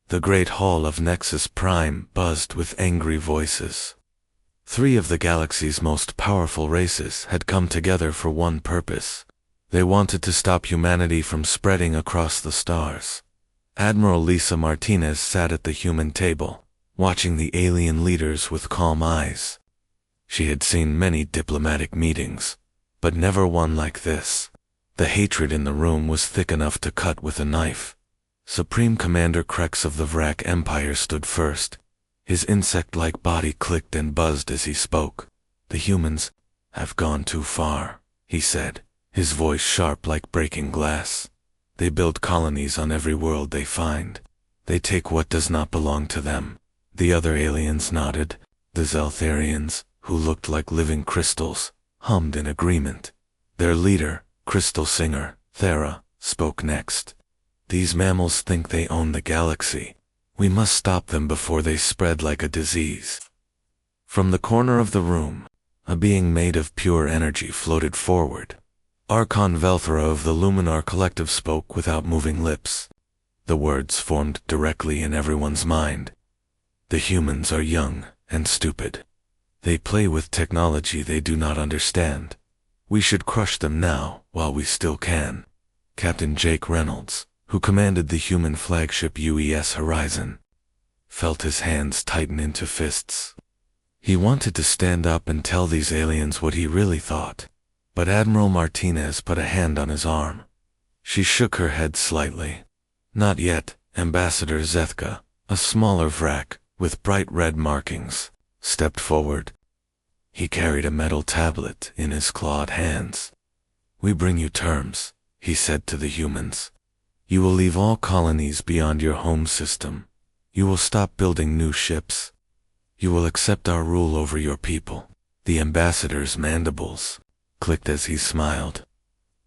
The great hall of Nexus Prime buzzed with angry voices. 3 of the galaxy's most powerful races had come together for one purpose. They wanted to stop humanity from spreading across the stars. Admiral Lisa Martinez sat at the human table, watching the alien leaders with calm eyes. She had seen many diplomatic meetings, but never one like this. The hatred in the room was thick enough to cut with a knife. Supreme Commander Krex of the Vrak Empire stood first. His insect-like body clicked and buzzed as he spoke. "The humans have gone too far," he said, his voice sharp like breaking glass. "They build colonies on every world they find. They take what does not belong to them." The other aliens nodded. The Zeltharians, who looked like living crystals, hummed in agreement. Their leader, Crystal Singer, Thera, spoke next. "These mammals think they own the galaxy. We must stop them before they spread like a disease." From the corner of the room, a being made of pure energy floated forward. Archon Velthra of the Luminar Collective spoke without moving lips. The words formed directly in everyone's mind. "The humans are young and stupid. They play with technology they do not understand. We should crush them now while we still can." Captain Jake Reynolds, who commanded the human flagship UES Horizon, felt his hands tighten into fists. He wanted to stand up and tell these aliens what he really thought, but Admiral Martinez put a hand on his arm. She shook her head slightly. "Not yet." Ambassador Zethka, a smaller Vrak with bright red markings, stepped forward. He carried a metal tablet in his clawed hands. "We bring you terms," he said to the humans. "You will leave all colonies beyond your home system. You will stop building new ships. You will accept our rule over your people." The ambassador's mandibles clicked as he smiled.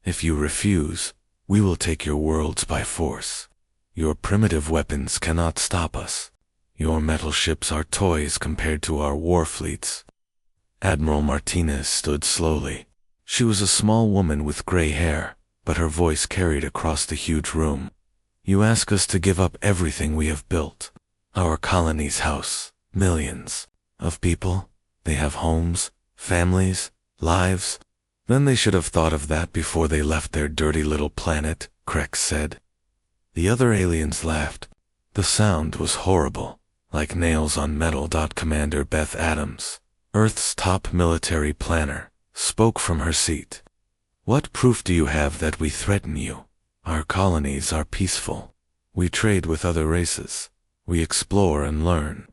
"If you refuse, we will take your worlds by force. Your primitive weapons cannot stop us. Your metal ships are toys compared to our war fleets." Admiral Martinez stood slowly. She was a small woman with gray hair, but her voice carried across the huge room. "You ask us to give up everything we have built. Our colony's house millions of people. They have homes, families, lives. Then they should have thought of that before they left their dirty little planet," Krex said. The other aliens laughed. The sound was horrible, like nails on metal. Commander Beth Adams, Earth's top military planner, spoke from her seat. "What proof do you have that we threaten you? Our colonies are peaceful. We trade with other races. We explore and learn."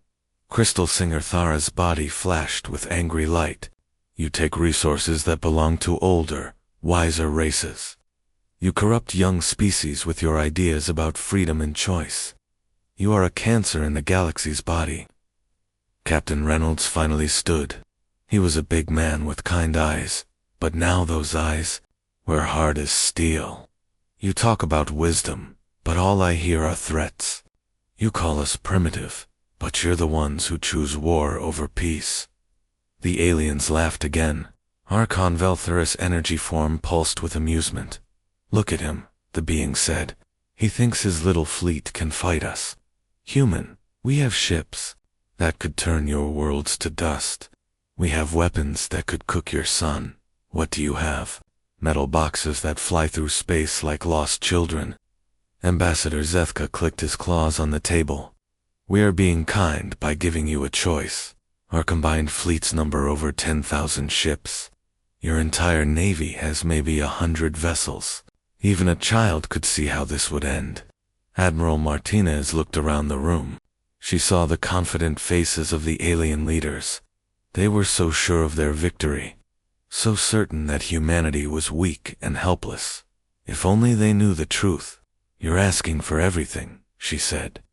Crystal Singer Thara's body flashed with angry light. "You take resources that belong to older, wiser races. You corrupt young species with your ideas about freedom and choice. You are a cancer in the galaxy's body." Captain Reynolds finally stood. He was a big man with kind eyes, but now those eyes were hard as steel. "You talk about wisdom, but all I hear are threats. You call us primitive, but you're the ones who choose war over peace." The aliens laughed again. Archon Velthera's energy form pulsed with amusement. "Look at him," the being said. "He thinks his little fleet can fight us. Human, we have ships that could turn your worlds to dust. We have weapons that could cook your sun. What do you have? Metal boxes that fly through space like lost children." Ambassador Zethka clicked his claws on the table. "We are being kind by giving you a choice. Our combined fleets number over 10,000 ships. Your entire navy has maybe 100 vessels. Even a child could see how this would end." Admiral Martinez looked around the room. She saw the confident faces of the alien leaders. They were so sure of their victory, so certain that humanity was weak and helpless. If only they knew the truth. "You're asking for everything," she said.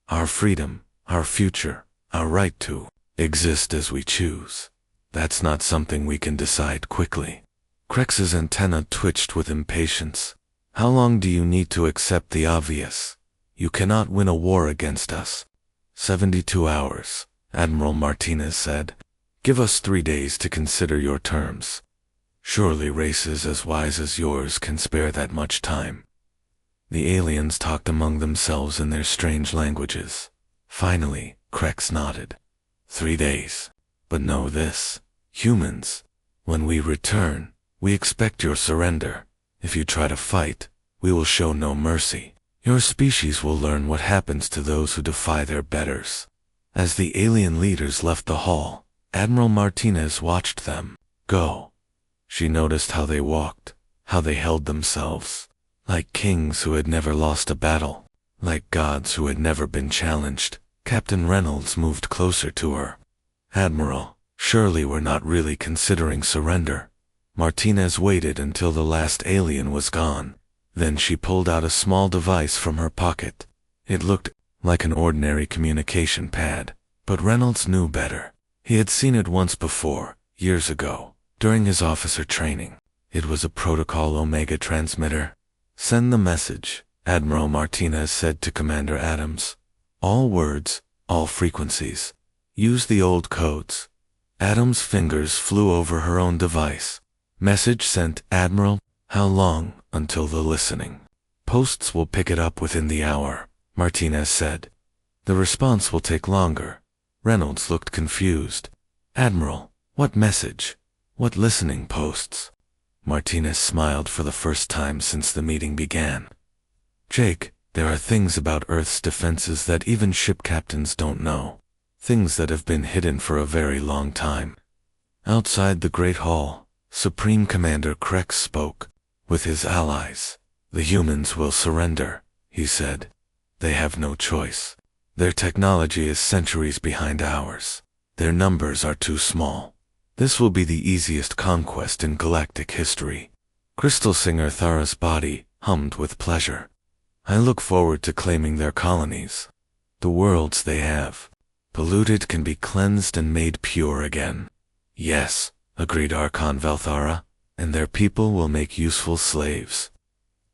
"Our freedom, our future, our right to exist as we choose. That's not something we can decide quickly." Krex's antenna twitched with impatience. "How long do you need to accept the obvious? You cannot win a war against us." 72 hours, Admiral Martinez said. "Give us 3 days to consider your terms. Surely races as wise as yours can spare that much time." The aliens talked among themselves in their strange languages. Finally, Krex nodded. 3 days. But know this, humans, when we return, we expect your surrender. If you try to fight, we will show no mercy. Your species will learn what happens to those who defy their betters. As the alien leaders left the hall, Admiral Martinez watched them go. She noticed how they walked, how they held themselves, like kings who had never lost a battle, like gods who had never been challenged. Captain Reynolds moved closer to her. Admiral, surely we're not really considering surrender. Martinez waited until the last alien was gone. Then she pulled out a small device from her pocket. It looked like an ordinary communication pad, but Reynolds knew better. He had seen it once before, years ago, during his officer training. It was a protocol Omega transmitter. Send the message, Admiral Martinez said to Commander Adams. All words, all frequencies. Use the old codes. Adams' fingers flew over her own device. Message sent, Admiral. How long until the listening? Posts will pick it up within the hour, Martinez said. The response will take longer. Reynolds looked confused. Admiral, what message? What listening posts? Martinez smiled for the first time since the meeting began. Jake, there are things about Earth's defenses that even ship captains don't know. Things that have been hidden for a very long time. Outside the Great Hall, Supreme Commander Krex spoke. With his allies, the humans will surrender, he said. They have no choice. Their technology is centuries behind ours. Their numbers are too small. This will be the easiest conquest in galactic history. Crystal Singer Thara's body hummed with pleasure. I look forward to claiming their colonies. The worlds they have, polluted, can be cleansed and made pure again. Yes, agreed Archon Velthara. And their people will make useful slaves.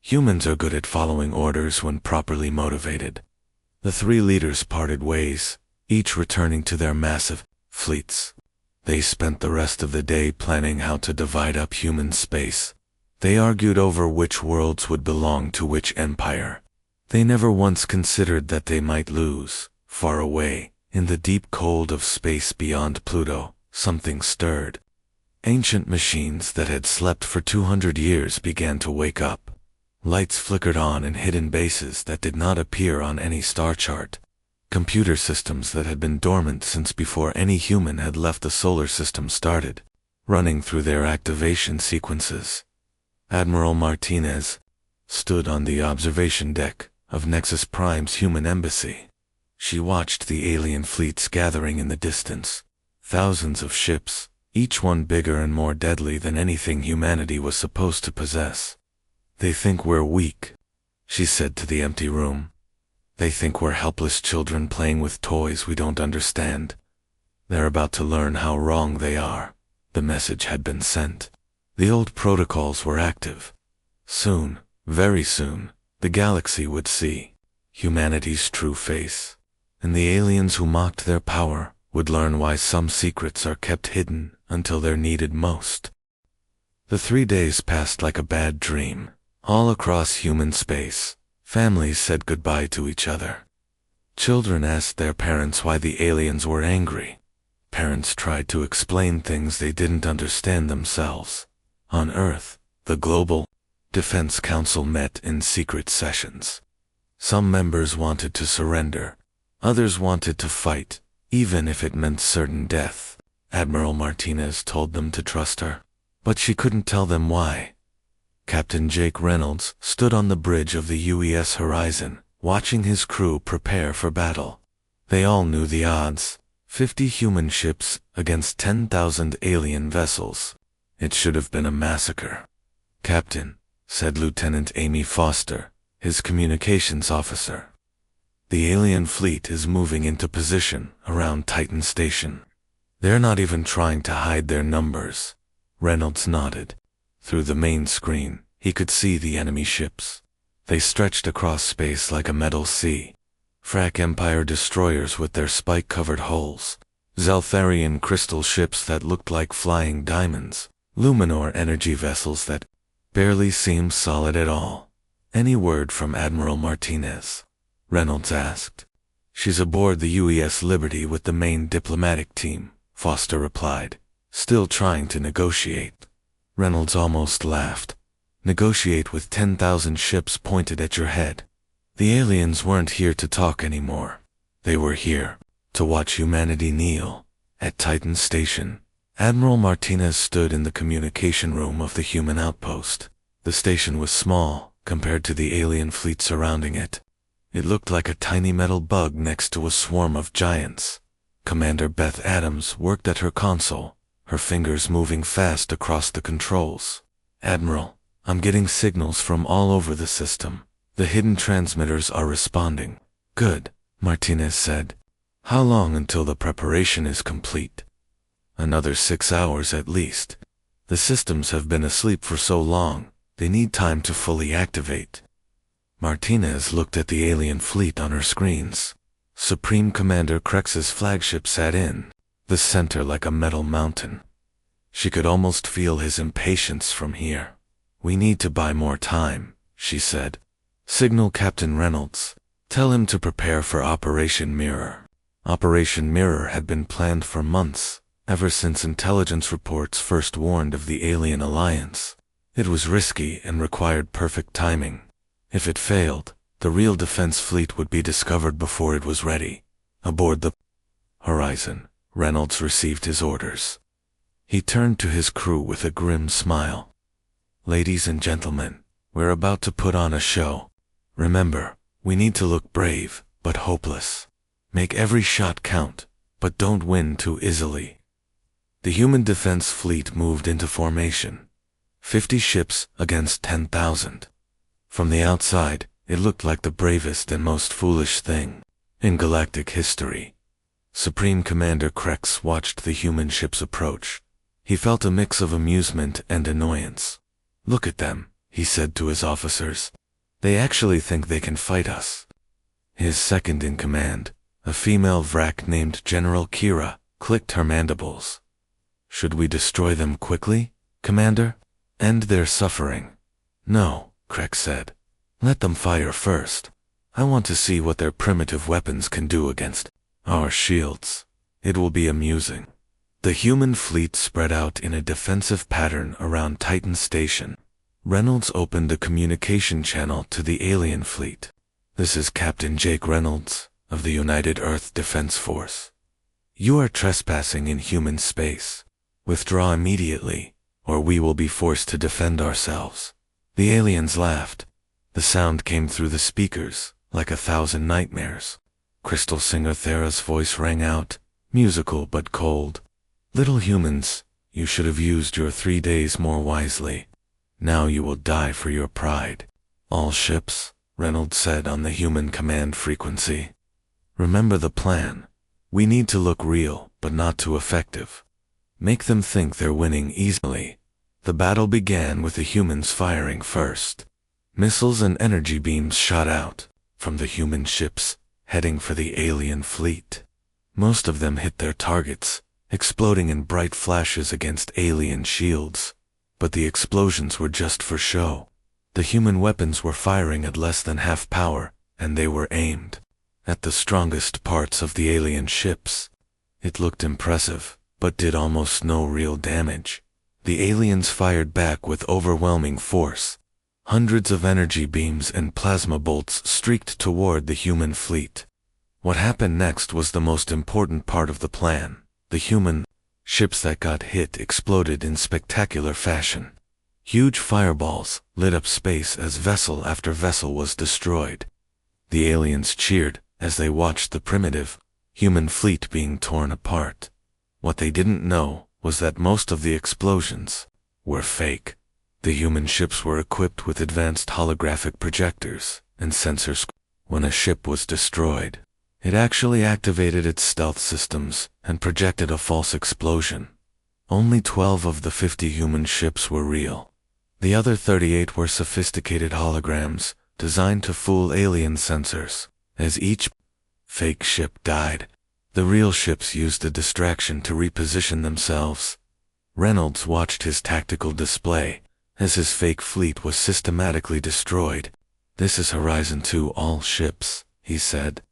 Humans are good at following orders when properly motivated. The three leaders parted ways, each returning to their massive fleets. They spent the rest of the day planning how to divide up human space. They argued over which worlds would belong to which empire. They never once considered that they might lose. Far away, in the deep cold of space beyond Pluto, something stirred. Ancient machines that had slept for 200 years began to wake up. Lights flickered on in hidden bases that did not appear on any star chart. Computer systems that had been dormant since before any human had left the solar system started, running through their activation sequences. Admiral Martinez stood on the observation deck of Nexus Prime's human embassy. She watched the alien fleets gathering in the distance. Thousands of ships, each one bigger and more deadly than anything humanity was supposed to possess. They think we're weak, she said to the empty room. They think we're helpless children playing with toys we don't understand. They're about to learn how wrong they are. The message had been sent. The old protocols were active. Soon, very soon, the galaxy would see humanity's true face. And the aliens who mocked their power would learn why some secrets are kept hidden until they're needed most. The 3 days passed like a bad dream. All across human space, families said goodbye to each other. Children asked their parents why the aliens were angry. Parents tried to explain things they didn't understand themselves. On Earth, the Global Defense Council met in secret sessions. Some members wanted to surrender. Others wanted to fight, even if it meant certain death. Admiral Martinez told them to trust her, but she couldn't tell them why. Captain Jake Reynolds stood on the bridge of the UES horizon, watching his crew prepare for battle. They all knew the odds. 50 human ships against 10,000 alien vessels. It should have been a massacre. Captain, said Lieutenant Amy Foster, his communications officer. The alien fleet is moving into position around Titan Station. They're not even trying to hide their numbers. Reynolds nodded. Through the main screen, he could see the enemy ships. They stretched across space like a metal sea. Frack Empire destroyers with their spike-covered hulls. Zeltharian crystal ships that looked like flying diamonds. Luminor energy vessels that barely seemed solid at all. Any word from Admiral Martinez? Reynolds asked. She's aboard the UES Liberty with the main diplomatic team, Foster replied, still trying to negotiate. Reynolds almost laughed. Negotiate with 10,000 ships pointed at your head. The aliens weren't here to talk anymore. They were here to watch humanity kneel. At Titan Station, Admiral Martinez stood in the communication room of the human outpost. The station was small compared to the alien fleet surrounding it. It looked like a tiny metal bug next to a swarm of giants. Commander Beth Adams worked at her console, her fingers moving fast across the controls. Admiral, I'm getting signals from all over the system. The hidden transmitters are responding. Good, Martinez said. How long until the preparation is complete? Another 6 hours at least. The systems have been asleep for so long, they need time to fully activate. Martinez looked at the alien fleet on her screens. Supreme Commander Krex's flagship sat in the center like a metal mountain. She could almost feel his impatience from here. We need to buy more time, she said. Signal Captain Reynolds. Tell him to prepare for Operation Mirror. Operation Mirror had been planned for months, ever since intelligence reports first warned of the alien alliance. It was risky and required perfect timing. If it failed, the real defense fleet would be discovered before it was ready. Aboard the Horizon, Reynolds received his orders. He turned to his crew with a grim smile. Ladies and gentlemen, we're about to put on a show. Remember, we need to look brave, but hopeless. Make every shot count, but don't win too easily. The human defense fleet moved into formation. 50 ships against 10,000. From the outside, it looked like the bravest and most foolish thing in galactic history. Supreme Commander Krex watched the human ships approach. He felt a mix of amusement and annoyance. Look at them, he said to his officers. They actually think they can fight us. His second-in-command, a female Vrak named General Kira, clicked her mandibles. Should we destroy them quickly, Commander? End their suffering? No, Krex said. Let them fire first. I want to see what their primitive weapons can do against our shields. It will be amusing. The human fleet spread out in a defensive pattern around Titan Station. Reynolds opened a communication channel to the alien fleet. This is Captain Jake Reynolds of the United Earth Defense Force. You are trespassing in human space. Withdraw immediately, or we will be forced to defend ourselves. The aliens laughed. The sound came through the speakers, like 1,000 nightmares. Crystal Singer Thera's voice rang out, musical but cold. Little humans, you should have used your 3 days more wisely. Now you will die for your pride. All ships, Reynolds said on the human command frequency. Remember the plan. We need to look real, but not too effective. Make them think they're winning easily. The battle began with the humans firing first. Missiles and energy beams shot out from the human ships, heading for the alien fleet. Most of them hit their targets, exploding in bright flashes against alien shields. But the explosions were just for show. The human weapons were firing at less than half power, and they were aimed at the strongest parts of the alien ships. It looked impressive, but did almost no real damage. The aliens fired back with overwhelming force. Hundreds of energy beams and plasma bolts streaked toward the human fleet. What happened next was the most important part of the plan. The human ships that got hit exploded in spectacular fashion. Huge fireballs lit up space as vessel after vessel was destroyed. The aliens cheered as they watched the primitive human fleet being torn apart. What they didn't know was that most of the explosions were fake. The human ships were equipped with advanced holographic projectors and sensors. When a ship was destroyed, it actually activated its stealth systems and projected a false explosion. Only 12 of the 50 human ships were real. The other 38 were sophisticated holograms designed to fool alien sensors. As each fake ship died, the real ships used the distraction to reposition themselves. Reynolds watched his tactical display as his fake fleet was systematically destroyed. "This is Horizon 2 all ships," he said.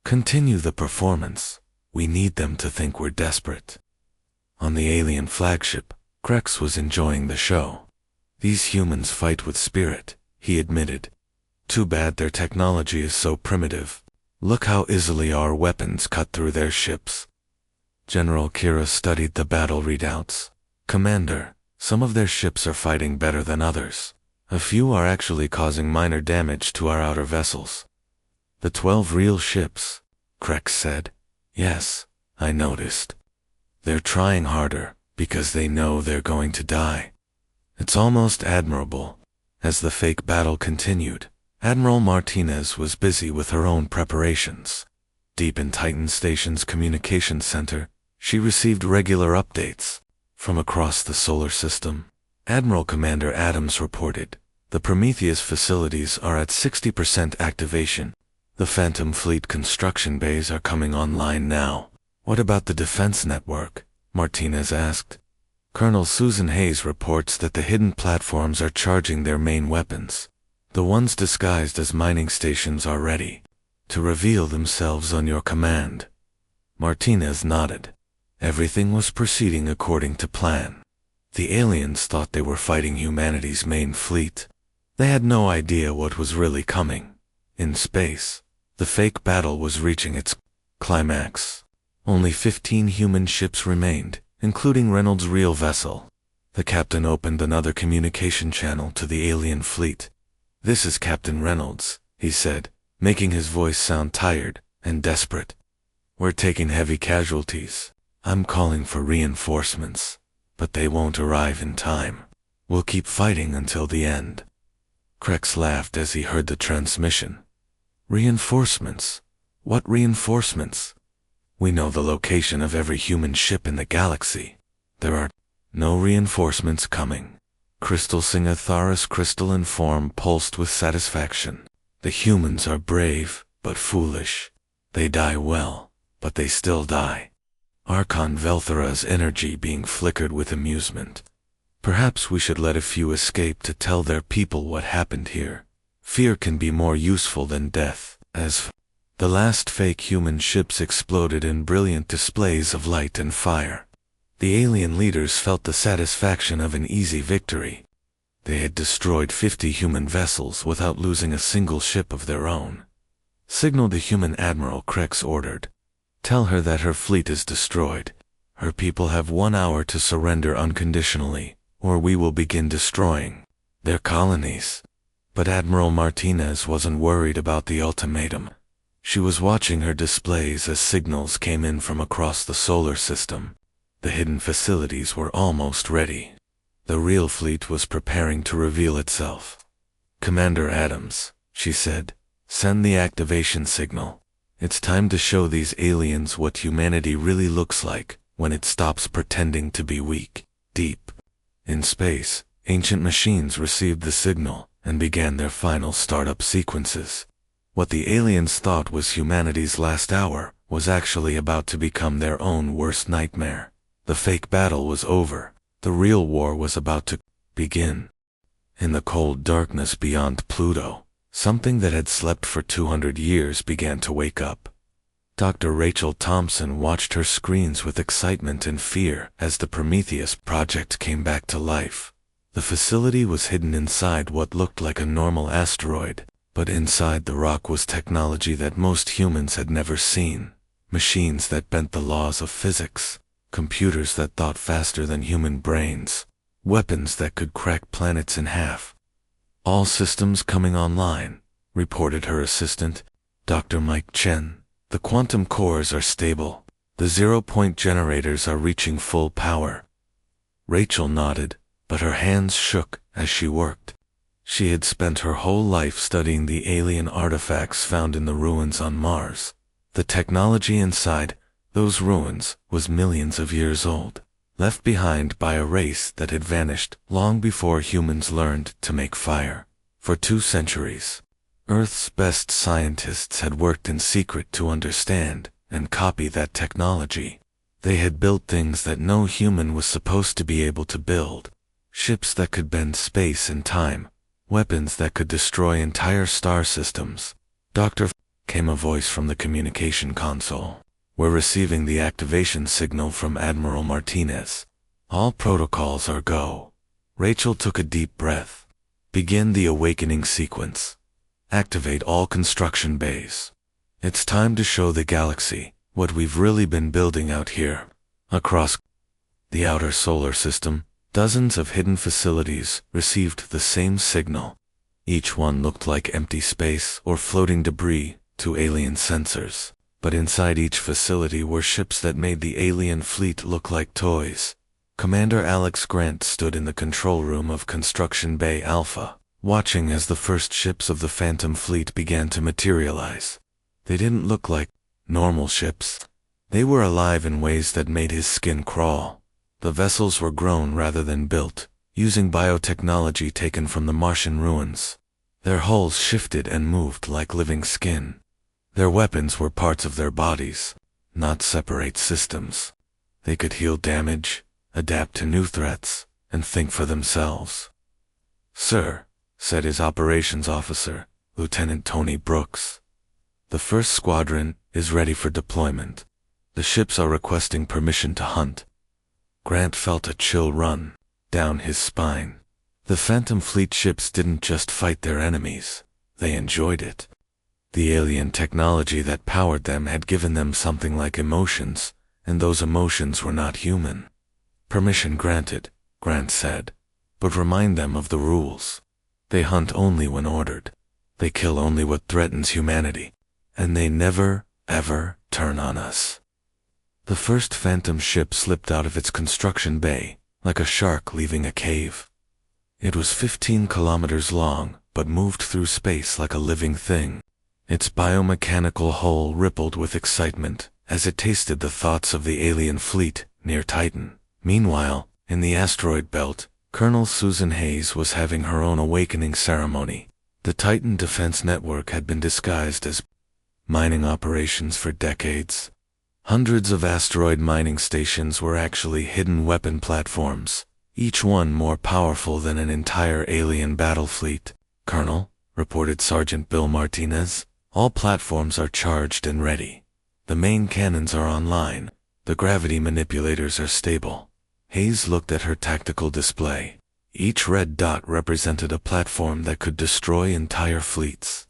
"Continue the performance. We need them to think we're desperate." On the alien flagship, Krex was enjoying the show. "These humans fight with spirit," he admitted. "Too bad their technology is so primitive. Look how easily our weapons cut through their ships." General Kira studied the battle readouts. "Commander, some of their ships are fighting better than others. A few are actually causing minor damage to our outer vessels." "The 12 real ships," Krex said. "Yes, I noticed. They're trying harder because they know they're going to die. It's almost admirable." As the fake battle continued, Admiral Martinez was busy with her own preparations. Deep in Titan Station's communications center, she received regular updates from across the solar system. Admiral Commander Adams reported, "The Prometheus facilities are at 60% activation. The Phantom Fleet construction bays are coming online now." "What about the defense network?" Martinez asked. "Colonel Susan Hayes reports that the hidden platforms are charging their main weapons. The ones disguised as mining stations are ready to reveal themselves on your command." Martinez nodded. Everything was proceeding according to plan. The aliens thought they were fighting humanity's main fleet. They had no idea what was really coming. In space, the fake battle was reaching its climax. Only 15 human ships remained, including Reynolds' real vessel. The captain opened another communication channel to the alien fleet. "This is Captain Reynolds," he said, making his voice sound tired and desperate. "We're taking heavy casualties. I'm calling for reinforcements, but they won't arrive in time. We'll keep fighting until the end." Krex laughed as he heard the transmission. "Reinforcements? What reinforcements? We know the location of every human ship in the galaxy. There are no reinforcements coming." Crystal Singathar's crystalline form pulsed with satisfaction. "The humans are brave, but foolish. They die well, but they still die." Archon Velthara's energy being flickered with amusement. "Perhaps we should let a few escape to tell their people what happened here. Fear can be more useful than death." The last fake human ships exploded in brilliant displays of light and fire. The alien leaders felt the satisfaction of an easy victory. They had destroyed 50 human vessels without losing a single ship of their own. "Signal the human admiral," Krex ordered. "Tell her that her fleet is destroyed. Her people have 1 hour to surrender unconditionally, or we will begin destroying their colonies." But Admiral Martinez wasn't worried about the ultimatum. She was watching her displays as signals came in from across the solar system. The hidden facilities were almost ready. The real fleet was preparing to reveal itself. "Commander Adams," she said, "send the activation signal. It's time to show these aliens what humanity really looks like when it stops pretending to be weak." Deep in space, ancient machines received the signal and began their final startup sequences. What the aliens thought was humanity's last hour was actually about to become their own worst nightmare. The fake battle was over. The real war was about to begin. In the cold darkness beyond Pluto, something that had slept for 200 years began to wake up. Dr. Rachel Thompson watched her screens with excitement and fear as the Prometheus project came back to life. The facility was hidden inside what looked like a normal asteroid, but inside the rock was technology that most humans had never seen. Machines that bent the laws of physics. Computers that thought faster than human brains. Weapons that could crack planets in half. "All systems coming online," reported her assistant, Dr. Mike Chen. "The quantum cores are stable. The zero-point generators are reaching full power." Rachel nodded, but her hands shook as she worked. She had spent her whole life studying the alien artifacts found in the ruins on Mars. The technology inside those ruins was millions of years old, left behind by a race that had vanished long before humans learned to make fire. For 2 centuries, Earth's best scientists had worked in secret to understand and copy that technology. They had built things that no human was supposed to be able to build. Ships that could bend space and time, weapons that could destroy entire star systems. Dr. Came a voice from the communication console. We're receiving the activation signal from Admiral Martinez. All protocols are go. Rachel took a deep breath. Begin the awakening sequence. Activate all construction bays. It's time to show the galaxy what we've really been building out here. Across the outer solar system, dozens of hidden facilities received the same signal. Each one looked like empty space or floating debris to alien sensors. But inside each facility were ships that made the alien fleet look like toys. Commander Alex Grant stood in the control room of Construction Bay Alpha, watching as the first ships of the Phantom Fleet began to materialize. They didn't look like normal ships. They were alive in ways that made his skin crawl. The vessels were grown rather than built, using biotechnology taken from the Martian ruins. Their hulls shifted and moved like living skin. Their weapons were parts of their bodies, not separate systems. They could heal damage, adapt to new threats, and think for themselves. "Sir," said his operations officer, Lieutenant Tony Brooks, "the first squadron is ready for deployment. The ships are requesting permission to hunt." Grant felt a chill run down his spine. The Phantom Fleet ships didn't just fight their enemies, they enjoyed it. The alien technology that powered them had given them something like emotions, and those emotions were not human. "Permission granted," Grant said, "but remind them of the rules. They hunt only when ordered. They kill only what threatens humanity. And they never, ever turn on us." The first Phantom ship slipped out of its construction bay, like a shark leaving a cave. It was 15 kilometers long, but moved through space like a living thing. Its biomechanical hull rippled with excitement as it tasted the thoughts of the alien fleet near Titan. Meanwhile, in the asteroid belt, Colonel Susan Hayes was having her own awakening ceremony. The Titan Defense Network had been disguised as mining operations for decades. Hundreds of asteroid mining stations were actually hidden weapon platforms, each one more powerful than an entire alien battle fleet. "Colonel," reported Sergeant Bill Martinez, "all platforms are charged and ready. The main cannons are online. The gravity manipulators are stable." Hayes looked at her tactical display. Each red dot represented a platform that could destroy entire fleets.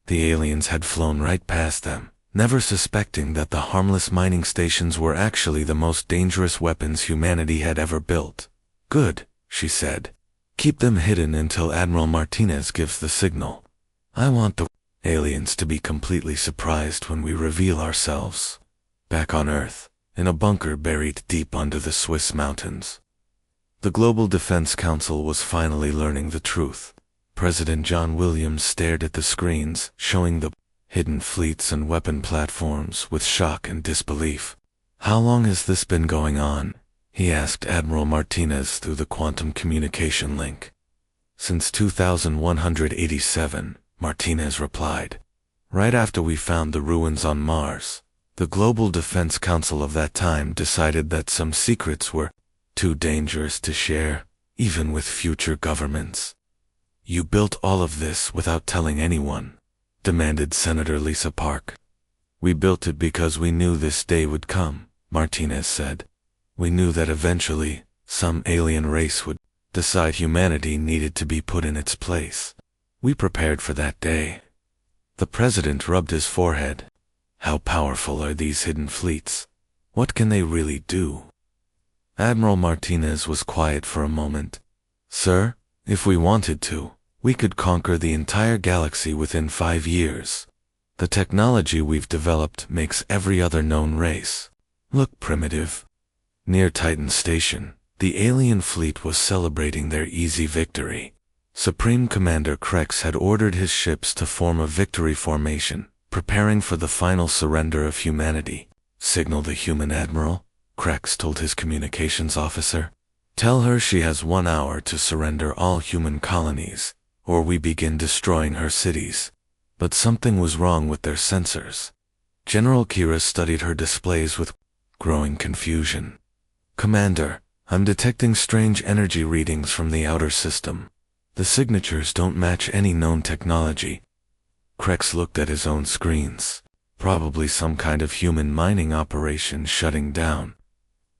The aliens had flown right past them, never suspecting that the harmless mining stations were actually the most dangerous weapons humanity had ever built. "Good," she said. "Keep them hidden until Admiral Martinez gives the signal. I want the aliens to be completely surprised when we reveal ourselves." Back on Earth, in a bunker buried deep under the Swiss mountains, the Global Defense Council was finally learning the truth. President John Williams stared at the screens showing the hidden fleets and weapon platforms with shock and disbelief. "How long has this been going on?" he asked Admiral Martinez through the quantum communication link. "Since 2187, Martinez replied. "Right after we found the ruins on Mars, the Global Defense Council of that time decided that some secrets were too dangerous to share, even with future governments." "You built all of this without telling anyone?" demanded Senator Lisa Park. "We built it because we knew this day would come," Martinez said. "We knew that eventually, some alien race would decide humanity needed to be put in its place. We prepared for that day." The president rubbed his forehead. "How powerful are these hidden fleets? What can they really do?" Admiral Martinez was quiet for a moment. "Sir, if we wanted to, we could conquer the entire galaxy within 5 years. The technology we've developed makes every other known race look primitive." Near Titan Station, the alien fleet was celebrating their easy victory. Supreme Commander Krex had ordered his ships to form a victory formation, preparing for the final surrender of humanity. "Signal the human admiral," Krex told his communications officer. "Tell her she has 1 hour to surrender all human colonies, or we begin destroying her cities." But something was wrong with their sensors. General Kira studied her displays with growing confusion. "Commander, I'm detecting strange energy readings from the outer system." The signatures don't match any known technology. Krex looked at his own screens. Probably some kind of human mining operation shutting down.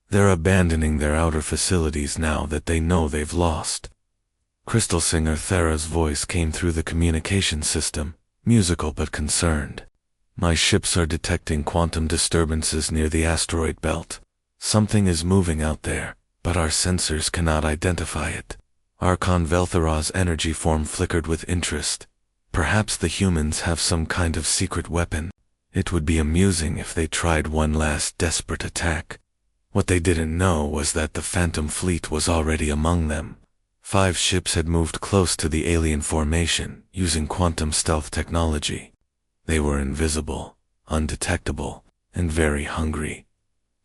They're abandoning their outer facilities now that they know they've lost. Crystal Singer Thera's voice came through the communication system, musical but concerned. My ships are detecting quantum disturbances near the asteroid belt. Something is moving out there, but our sensors cannot identify it. Archon Velthara's energy form flickered with interest. Perhaps the humans have some kind of secret weapon. It would be amusing if they tried one last desperate attack. What they didn't know was that the Phantom Fleet was already among them. 5 ships had moved close to the alien formation, using quantum stealth technology. They were invisible, undetectable, and very hungry.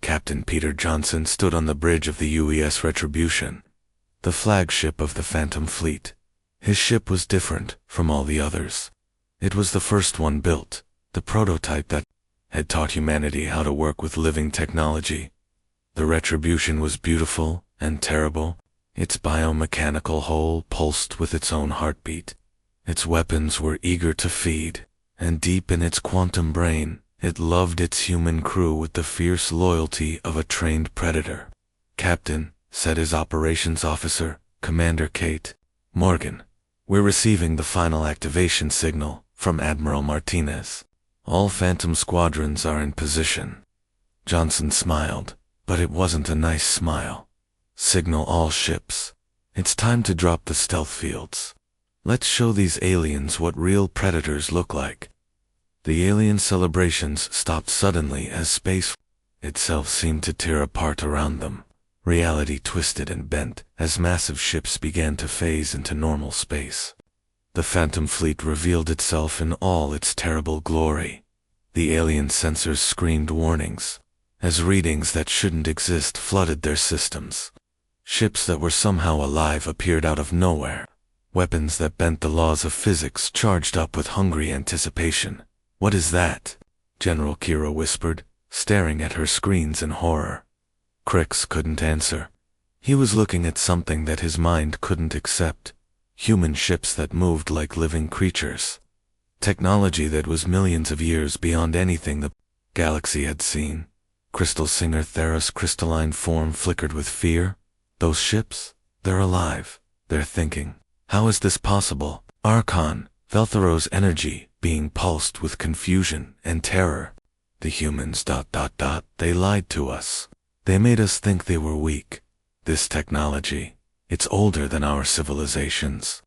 Captain Peter Johnson stood on the bridge of the UES Retribution, the flagship of the Phantom Fleet. His ship was different from all the others. It was the first one built, the prototype that had taught humanity how to work with living technology. The Retribution was beautiful and terrible. Its biomechanical hull pulsed with its own heartbeat. Its weapons were eager to feed, and deep in its quantum brain, it loved its human crew with the fierce loyalty of a trained predator. "Captain," said his operations officer, Commander Kate Morgan, "we're receiving the final activation signal from Admiral Martinez. All Phantom squadrons are in position." Johnson smiled, but it wasn't a nice smile. "Signal all ships. It's time to drop the stealth fields. Let's show these aliens what real predators look like." The alien celebrations stopped suddenly as space itself seemed to tear apart around them. Reality twisted and bent as massive ships began to phase into normal space. The Phantom Fleet revealed itself in all its terrible glory. The alien sensors screamed warnings, as readings that shouldn't exist flooded their systems. Ships that were somehow alive appeared out of nowhere. Weapons that bent the laws of physics charged up with hungry anticipation. "What is that?" General Kira whispered, staring at her screens in horror. Krex couldn't answer. He was looking at something that his mind couldn't accept. Human ships that moved like living creatures. Technology that was millions of years beyond anything the galaxy had seen. Crystal Singer Thera's crystalline form flickered with fear. "Those ships? They're alive. They're thinking. How is this possible?" Archon Veltharo's energy being pulsed with confusion and terror. "The humans... They lied to us. They made us think they were weak. This technology, it's older than our civilizations."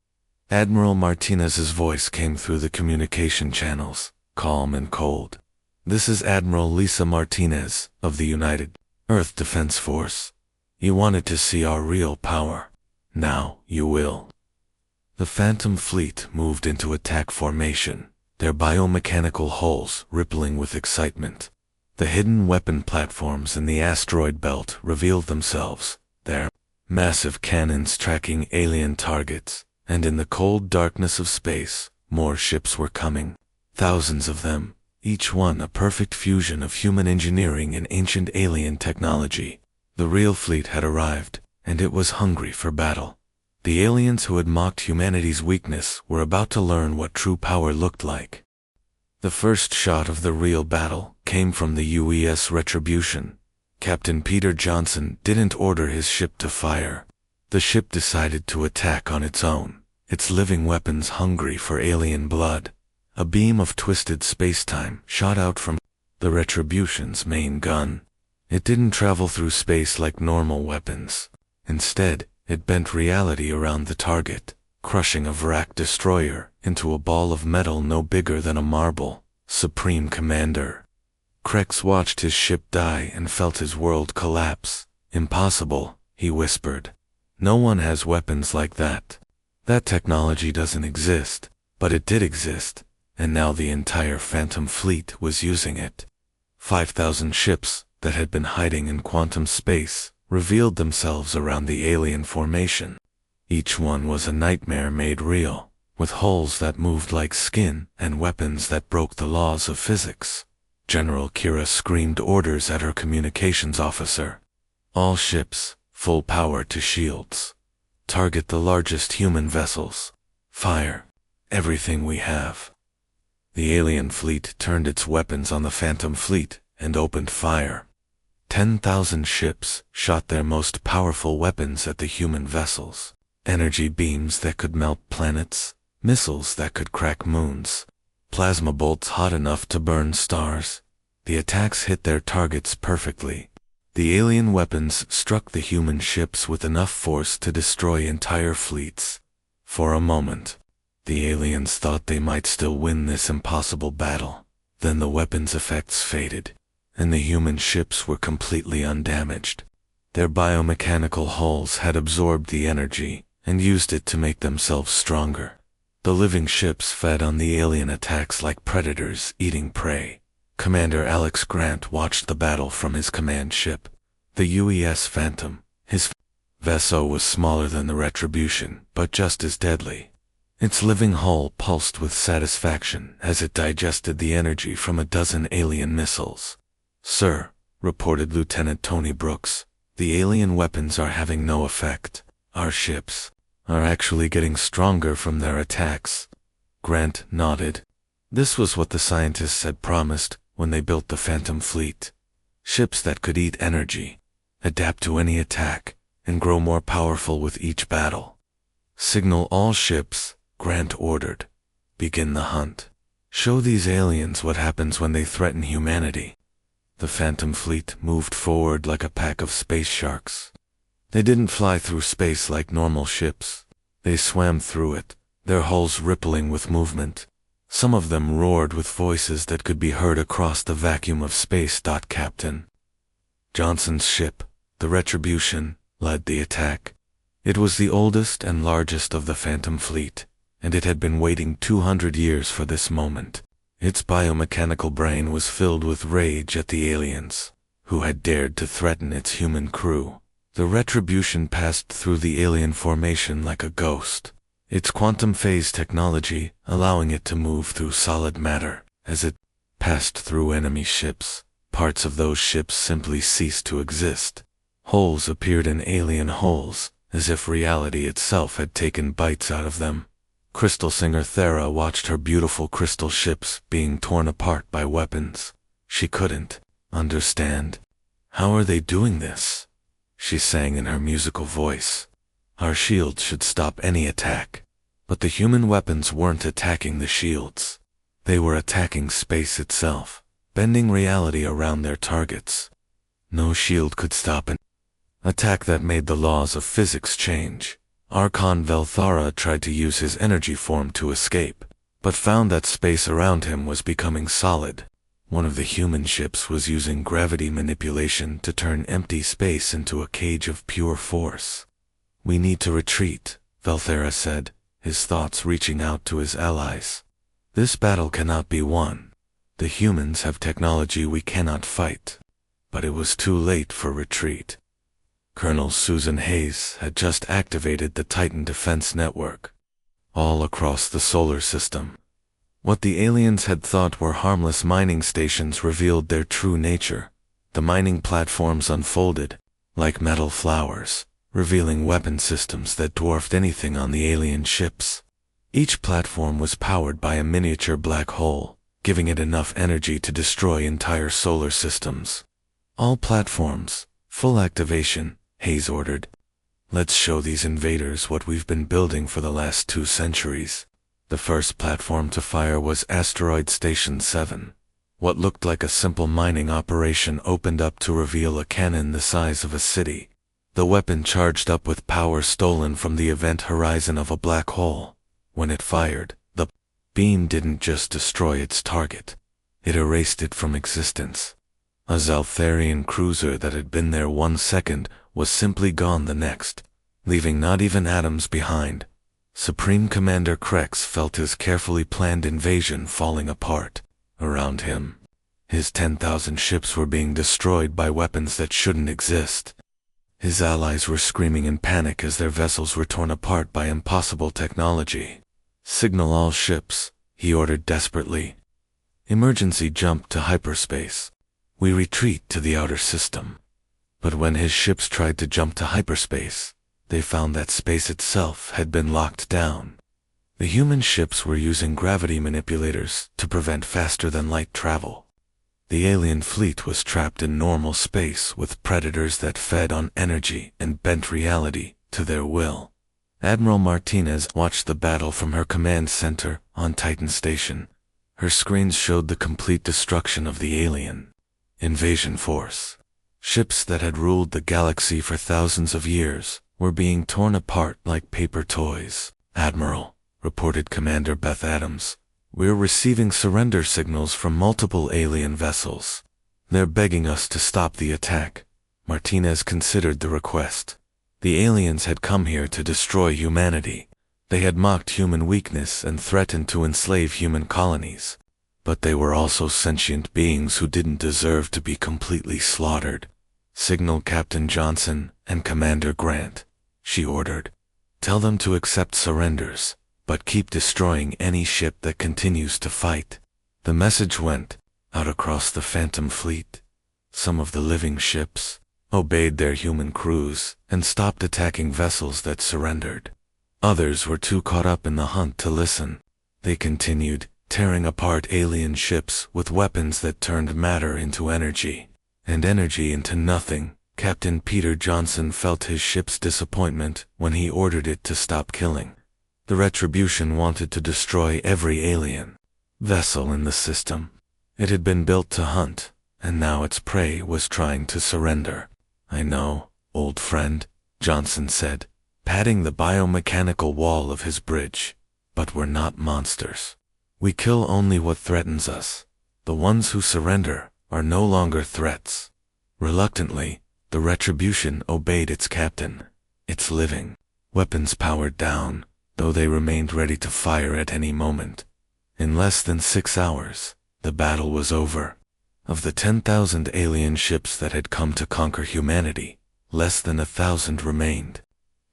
Admiral Martinez's voice came through the communication channels, calm and cold. "This is Admiral Lisa Martinez of the United Earth Defense Force. You wanted to see our real power. Now you will." The Phantom Fleet moved into attack formation, their biomechanical hulls rippling with excitement. The hidden weapon platforms in the asteroid belt revealed themselves, their massive cannons tracking alien targets, and in the cold darkness of space, more ships were coming. Thousands of them, each one a perfect fusion of human engineering and ancient alien technology. The real fleet had arrived, and it was hungry for battle. The aliens who had mocked humanity's weakness were about to learn what true power looked like. The first shot of the real battle came from the UES Retribution. Captain Peter Johnson didn't order his ship to fire. The ship decided to attack on its own, its living weapons hungry for alien blood. A beam of twisted space-time shot out from the Retribution's main gun. It didn't travel through space like normal weapons. Instead, it bent reality around the target, crushing a Vrak destroyer into a ball of metal no bigger than a marble. Supreme Commander. Krex watched his ship die and felt his world collapse. "Impossible," he whispered. "No one has weapons like that. That technology doesn't exist." But it did exist, and now the entire Phantom Fleet was using it. 5,000 ships that had been hiding in quantum space revealed themselves around the alien formation. Each one was a nightmare made real, with hulls that moved like skin and weapons that broke the laws of physics. General Kira screamed orders at her communications officer. "All ships, full power to shields." Target the largest human vessels. Fire everything we have. The alien fleet turned its weapons on the Phantom fleet and opened fire. 10,000 ships shot their most powerful weapons at the human vessels. Energy beams that could melt planets, missiles that could crack moons, plasma bolts hot enough to burn stars. The attacks hit their targets perfectly. The alien weapons struck the human ships with enough force to destroy entire fleets. For a moment, the aliens thought they might still win this impossible battle. Then the weapons' effects faded, and the human ships were completely undamaged. Their biomechanical hulls had absorbed the energy and used it to make themselves stronger. The living ships fed on the alien attacks like predators eating prey. Commander Alex Grant watched the battle from his command ship, the UES Phantom. His vessel was smaller than the Retribution, but just as deadly. Its living hull pulsed with satisfaction as it digested the energy from a dozen alien missiles. "Sir," reported Lieutenant Tony Brooks, "the alien weapons are having no effect. Our ships are actually getting stronger from their attacks." Grant nodded. This was what the scientists had promised when they built the Phantom fleet. Ships that could eat energy, adapt to any attack, and grow more powerful with each battle. "Signal all ships," Grant ordered. "Begin the hunt. Show these aliens what happens when they threaten humanity." The Phantom fleet moved forward like a pack of space sharks. They didn't fly through space like normal ships. They swam through it, their hulls rippling with movement. Some of them roared with voices that could be heard across the vacuum of space. Captain Johnson's ship, the Retribution, led the attack. It was the oldest and largest of the Phantom fleet, and it had been waiting 200 years for this moment. Its biomechanical brain was filled with rage at the aliens, who had dared to threaten its human crew. The Retribution passed through the alien formation like a ghost, its quantum phase technology allowing it to move through solid matter. As it passed through enemy ships, parts of those ships simply ceased to exist. Holes appeared in alien holes, as if reality itself had taken bites out of them. Crystal Singer Thera watched her beautiful crystal ships being torn apart by weapons. She couldn't understand. "How are they doing this?" she sang in her musical voice. "Our shields should stop any attack." But the human weapons weren't attacking the shields. They were attacking space itself, bending reality around their targets. No shield could stop an attack that made the laws of physics change. Archon Velthara tried to use his energy form to escape, but found that space around him was becoming solid. One of the human ships was using gravity manipulation to turn empty space into a cage of pure force. "We need to retreat," Velthara said, his thoughts reaching out to his allies. "This battle cannot be won. The humans have technology we cannot fight." But it was too late for retreat. Colonel Susan Hayes had just activated the Titan Defense Network all across the solar system. What the aliens had thought were harmless mining stations revealed their true nature. The mining platforms unfolded, like metal flowers, revealing weapon systems that dwarfed anything on the alien ships. Each platform was powered by a miniature black hole, giving it enough energy to destroy entire solar systems. "All platforms, full activation," Hayes ordered. "Let's show these invaders what we've been building for the last 2 centuries. The first platform to fire was Asteroid Station 7. What looked like a simple mining operation opened up to reveal a cannon the size of a city. The weapon charged up with power stolen from the event horizon of a black hole. When it fired, the beam didn't just destroy its target. It erased it from existence. A Zaltharian cruiser that had been there 1 second was simply gone the next, leaving not even atoms behind. Supreme Commander Krex felt his carefully planned invasion falling apart around him. His 10,000 ships were being destroyed by weapons that shouldn't exist. His allies were screaming in panic as their vessels were torn apart by impossible technology. "Signal all ships," he ordered desperately. "Emergency jump to hyperspace. We retreat to the outer system." But when his ships tried to jump to hyperspace, they found that space itself had been locked down. The human ships were using gravity manipulators to prevent faster-than-light travel. The alien fleet was trapped in normal space with predators that fed on energy and bent reality to their will. Admiral Martinez watched the battle from her command center on Titan Station. Her screens showed the complete destruction of the alien invasion force. Ships that had ruled the galaxy for thousands of years were being torn apart like paper toys. "Admiral," reported Commander Beth Adams, "we're receiving surrender signals from multiple alien vessels. They're begging us to stop the attack." Martinez considered the request. The aliens had come here to destroy humanity. They had mocked human weakness and threatened to enslave human colonies. But they were also sentient beings who didn't deserve to be completely slaughtered. "Signal Captain Johnson and Commander Grant," she ordered. "Tell them to accept surrenders, but keep destroying any ship that continues to fight." The message went out across the Phantom Fleet. Some of the living ships obeyed their human crews and stopped attacking vessels that surrendered. Others were too caught up in the hunt to listen. They continued tearing apart alien ships with weapons that turned matter into energy, and energy into nothing. Captain Peter Johnson felt his ship's disappointment when he ordered it to stop killing. The Retribution wanted to destroy every alien vessel in the system. It had been built to hunt, and now its prey was trying to surrender. "I know, old friend," Johnson said, patting the biomechanical wall of his bridge, "but we're not monsters. We kill only what threatens us. The ones who surrender are no longer threats." Reluctantly, the Retribution obeyed its captain. Its living weapons powered down, though they remained ready to fire at any moment. In less than 6 hours, the battle was over. Of the 10,000 alien ships that had come to conquer humanity, less than 1,000 remained.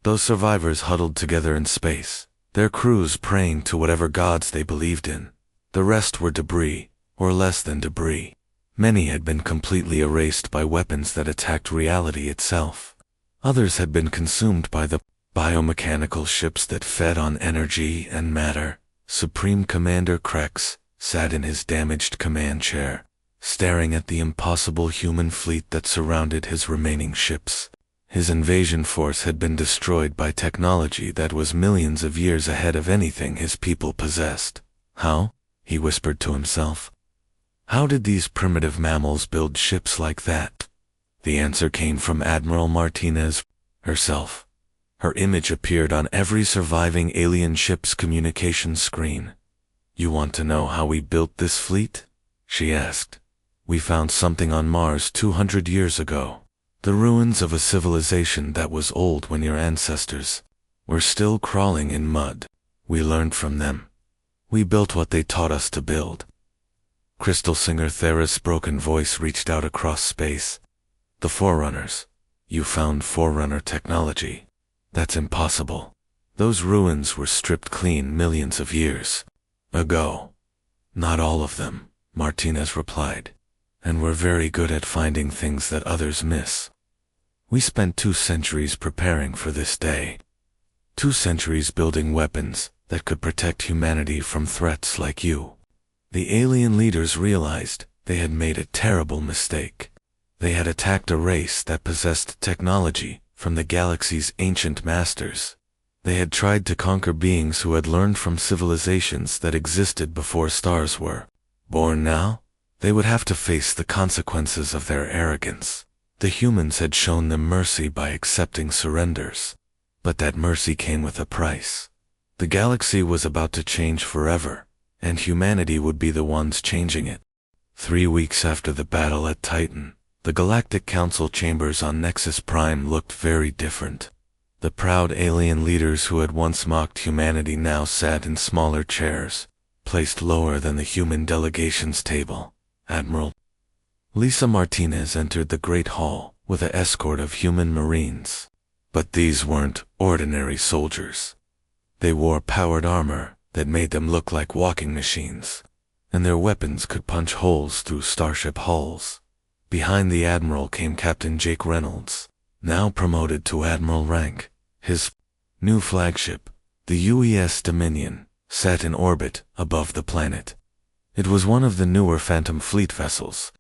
Those survivors huddled together in space, their crews praying to whatever gods they believed in. The rest were debris, or less than debris. Many had been completely erased by weapons that attacked reality itself. Others had been consumed by the biomechanical ships that fed on energy and matter. Supreme Commander Krex sat in his damaged command chair, staring at the impossible human fleet that surrounded his remaining ships. His invasion force had been destroyed by technology that was millions of years ahead of anything his people possessed. "How?" he whispered to himself. "How did these primitive mammals build ships like that?" The answer came from Admiral Martinez herself. Her image appeared on every surviving alien ship's communication screen. "You want to know how we built this fleet?" she asked. "We found something on Mars 200 years ago. The ruins of a civilization that was old when your ancestors were still crawling in mud. We learned from them. We built what they taught us to build." Crystal Singer Thera's broken voice reached out across space. "The Forerunners. You found Forerunner technology. That's impossible. Those ruins were stripped clean millions of years ago." "Not all of them," Martinez replied. "And we're very good at finding things that others miss. We spent 2 centuries preparing for this day. 2 centuries building weapons that could protect humanity from threats like you." The alien leaders realized they had made a terrible mistake. They had attacked a race that possessed technology from the galaxy's ancient masters. They had tried to conquer beings who had learned from civilizations that existed before stars were born. Now, they would have to face the consequences of their arrogance. The humans had shown them mercy by accepting surrenders, but that mercy came with a price. The galaxy was about to change forever, and humanity would be the ones changing it. 3 weeks after the battle at Titan, the Galactic Council chambers on Nexus Prime looked very different. The proud alien leaders who had once mocked humanity now sat in smaller chairs, placed lower than the human delegation's table. Admiral Lisa Martinez entered the Great Hall with an escort of human marines. But these weren't ordinary soldiers. They wore powered armor that made them look like walking machines, and their weapons could punch holes through starship hulls. Behind the Admiral came Captain Jake Reynolds, now promoted to Admiral rank. His new flagship, the UES Dominion, sat in orbit above the planet. It was one of the newer Phantom Fleet vessels,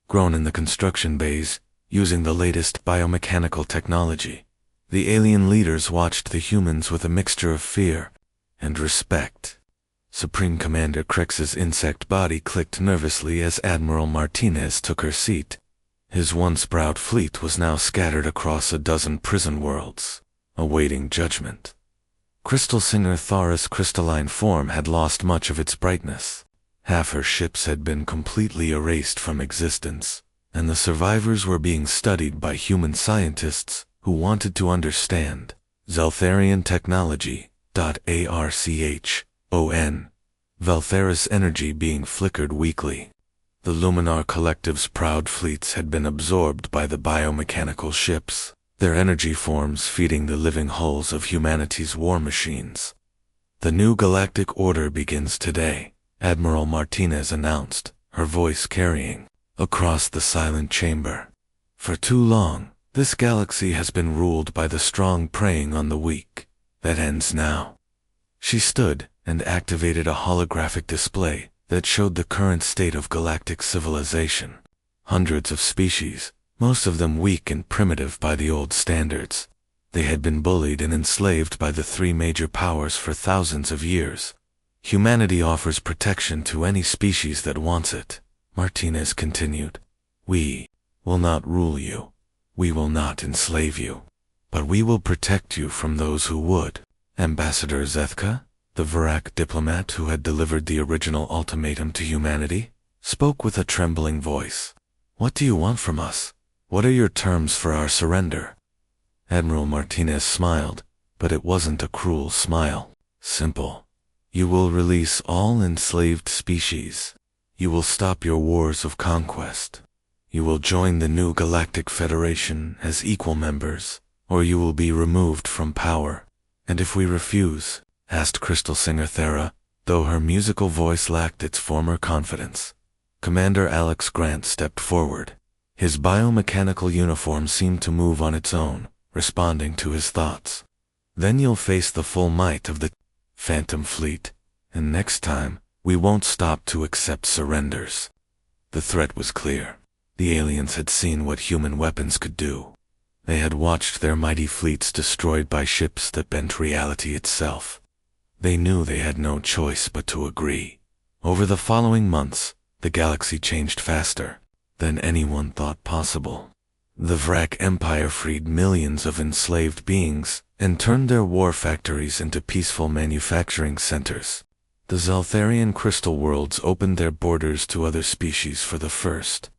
grown in the construction bays, using the latest biomechanical technology. The alien leaders watched the humans with a mixture of fear and respect. Supreme Commander Krex's insect body clicked nervously as Admiral Martinez took her seat. His once proud fleet was now scattered across a dozen prison worlds, awaiting judgment. Crystal Singer Thara's crystalline form had lost much of its brightness. Half her ships had been completely erased from existence, and the survivors were being studied by human scientists who wanted to understand Zeltharian technology. ARCHON. Valthera's energy being flickered weakly. The Luminar Collective's proud fleets had been absorbed by the biomechanical ships, their energy forms feeding the living hulls of humanity's war machines. The new galactic order begins today, Admiral Martinez announced, her voice carrying across the silent chamber. For too long, this galaxy has been ruled by the strong preying on the weak. That ends now. She stood and activated a holographic display that showed the current state of galactic civilization. Hundreds of species, most of them weak and primitive by the old standards. They had been bullied and enslaved by the three major powers for thousands of years. Humanity offers protection to any species that wants it, Martinez continued. We will not rule you. We will not enslave you. But we will protect you from those who would. Ambassador Zethka, the Verac diplomat who had delivered the original ultimatum to humanity, spoke with a trembling voice. What do you want from us? What are your terms for our surrender? Admiral Martinez smiled, but it wasn't a cruel smile. Simple. You will release all enslaved species. You will stop your wars of conquest. You will join the new Galactic Federation as equal members, or you will be removed from power. And if we refuse, asked Crystal Singer Thara, though her musical voice lacked its former confidence. Commander Alex Grant stepped forward. His biomechanical uniform seemed to move on its own, responding to his thoughts. Then you'll face the full might of the Phantom Fleet, and next time, we won't stop to accept surrenders. The threat was clear. The aliens had seen what human weapons could do. They had watched their mighty fleets destroyed by ships that bent reality itself. They knew they had no choice but to agree. Over the following months, the galaxy changed faster than anyone thought possible. The Vrak Empire freed millions of enslaved beings and turned their war factories into peaceful manufacturing centers. The Zeltharian crystal worlds opened their borders to other species for the first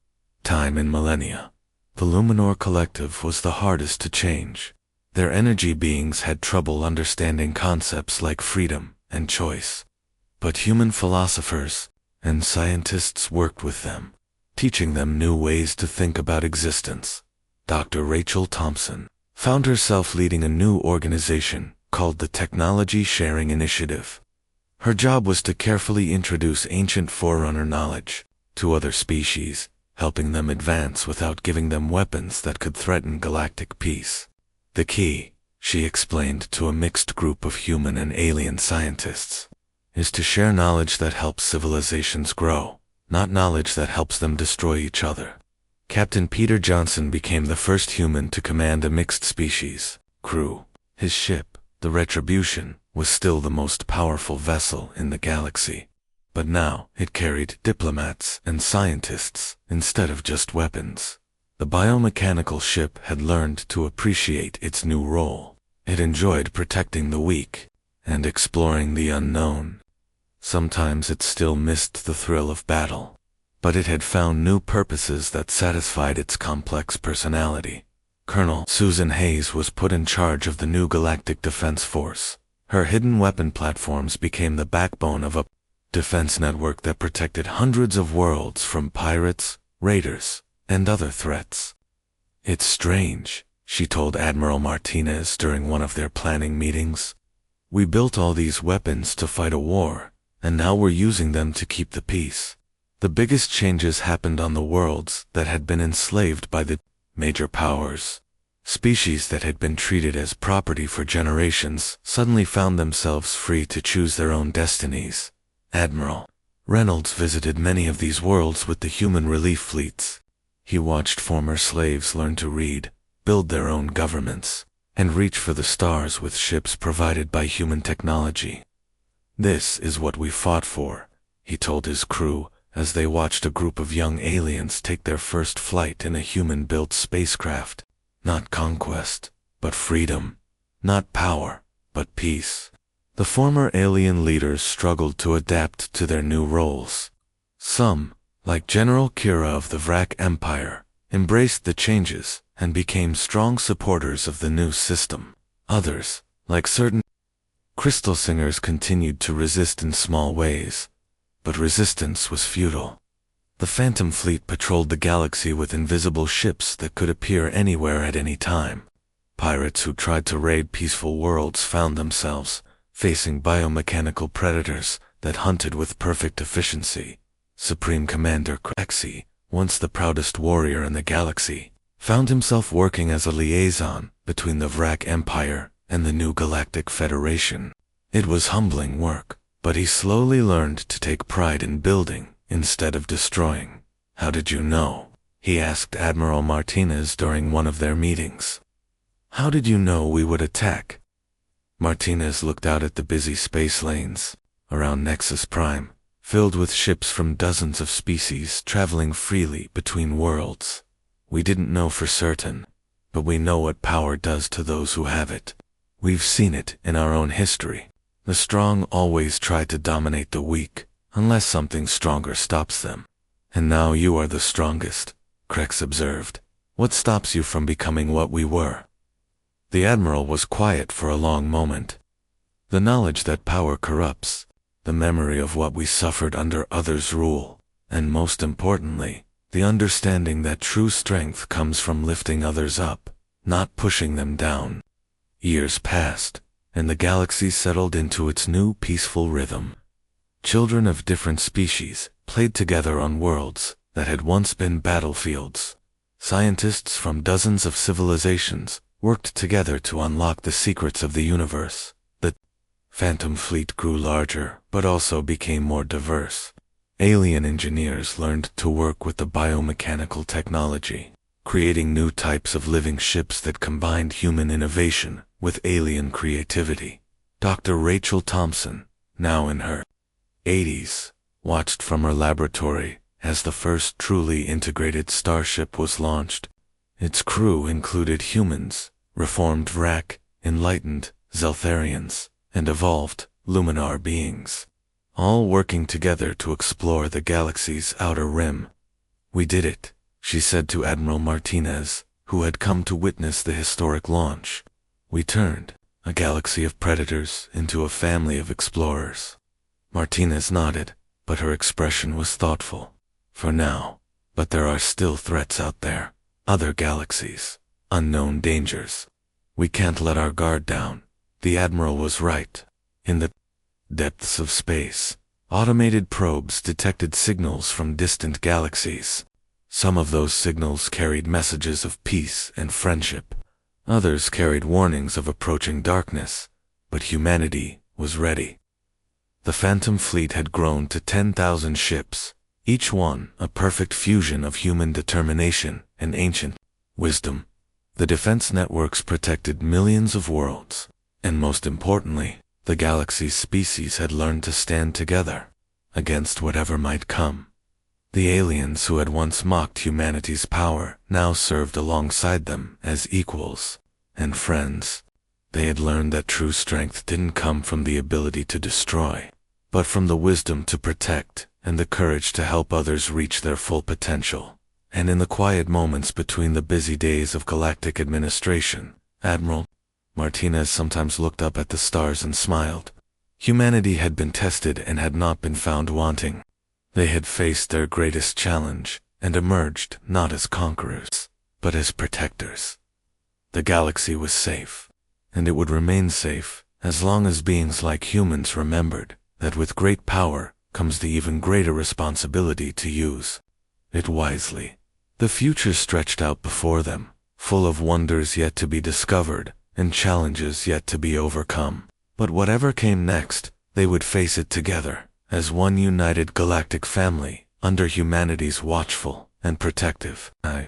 time in millennia. The Luminor Collective was the hardest to change. Their energy beings had trouble understanding concepts like freedom and choice. But human philosophers and scientists worked with them, teaching them new ways to think about existence. Dr. Rachel Thompson found herself leading a new organization called the Technology Sharing Initiative. Her job was to carefully introduce ancient Forerunner knowledge to other species, helping them advance without giving them weapons that could threaten galactic peace. The key, she explained to a mixed group of human and alien scientists, is to share knowledge that helps civilizations grow, not knowledge that helps them destroy each other. Captain Peter Johnson became the first human to command a mixed species crew. His ship, the Retribution, was still the most powerful vessel in the galaxy. But now it carried diplomats and scientists instead of just weapons. The biomechanical ship had learned to appreciate its new role. It enjoyed protecting the weak and exploring the unknown. Sometimes it still missed the thrill of battle, but it had found new purposes that satisfied its complex personality. Colonel Susan Hayes was put in charge of the new Galactic Defense Force. Her hidden weapon platforms became the backbone of a defense network that protected hundreds of worlds from pirates, raiders, and other threats. It's strange, she told Admiral Martinez during one of their planning meetings. We built all these weapons to fight a war, and now we're using them to keep the peace. The biggest changes happened on the worlds that had been enslaved by the major powers. Species that had been treated as property for generations suddenly found themselves free to choose their own destinies. Admiral Reynolds visited many of these worlds with the human relief fleets. He watched former slaves learn to read, build their own governments, and reach for the stars with ships provided by human technology. "This is what we fought for," he told his crew as they watched a group of young aliens take their first flight in a human-built spacecraft. Not conquest, but freedom. Not power, but peace. The former alien leaders struggled to adapt to their new roles. Some, like General Kira of the Vrak Empire, embraced the changes and became strong supporters of the new system. Others, like certain Crystal Singers, continued to resist in small ways, but resistance was futile. The Phantom Fleet patrolled the galaxy with invisible ships that could appear anywhere at any time. Pirates who tried to raid peaceful worlds found themselves facing biomechanical predators that hunted with perfect efficiency. Supreme Commander Krexi, once the proudest warrior in the galaxy, found himself working as a liaison between the Vrak Empire and the new Galactic Federation. It was humbling work, but he slowly learned to take pride in building instead of destroying. "How did you know?" he asked Admiral Martinez during one of their meetings. "How did you know we would attack?" Martinez looked out at the busy space lanes around Nexus Prime, filled with ships from dozens of species traveling freely between worlds. "We didn't know for certain, but we know what power does to those who have it. We've seen it in our own history. The strong always try to dominate the weak, unless something stronger stops them. And now you are the strongest," Krex observed. "What stops you from becoming what we were?" The Admiral was quiet for a long moment. The knowledge that power corrupts, the memory of what we suffered under others' rule, and most importantly, the understanding that true strength comes from lifting others up, not pushing them down. Years passed, and the galaxy settled into its new peaceful rhythm. Children of different species played together on worlds that had once been battlefields. Scientists from dozens of civilizations worked together to unlock the secrets of the universe. The Phantom Fleet grew larger, but also became more diverse. Alien engineers learned to work with the biomechanical technology, creating new types of living ships that combined human innovation with alien creativity. Dr. Rachel Thompson, now in her 80s, watched from her laboratory as the first truly integrated starship was launched. Its crew included humans, reformed Vrak, enlightened Zeltharians, and evolved Luminar beings, all working together to explore the galaxy's outer rim. "We did it," she said to Admiral Martinez, who had come to witness the historic launch. "We turned a galaxy of predators into a family of explorers." Martinez nodded, but her expression was thoughtful. "For now, but there are still threats out there. Other galaxies, unknown dangers. We can't let our guard down." The Admiral was right. In the depths of space, automated probes detected signals from distant galaxies. Some of those signals carried messages of peace and friendship. Others carried warnings of approaching darkness, but humanity was ready. The Phantom Fleet had grown to 10,000 ships, each one a perfect fusion of human determination and ancient wisdom. The defense networks protected millions of worlds, and most importantly, the galaxy's species had learned to stand together against whatever might come. The aliens who had once mocked humanity's power now served alongside them as equals and friends. They had learned that true strength didn't come from the ability to destroy, but from the wisdom to protect and the courage to help others reach their full potential. And in the quiet moments between the busy days of galactic administration, Admiral Martinez sometimes looked up at the stars and smiled. Humanity had been tested and had not been found wanting. They had faced their greatest challenge and emerged not as conquerors, but as protectors. The galaxy was safe, and it would remain safe as long as beings like humans remembered that with great power comes the even greater responsibility to use it wisely. The future stretched out before them, full of wonders yet to be discovered and challenges yet to be overcome. But whatever came next, they would face it together, as one united galactic family, under humanity's watchful and protective eye.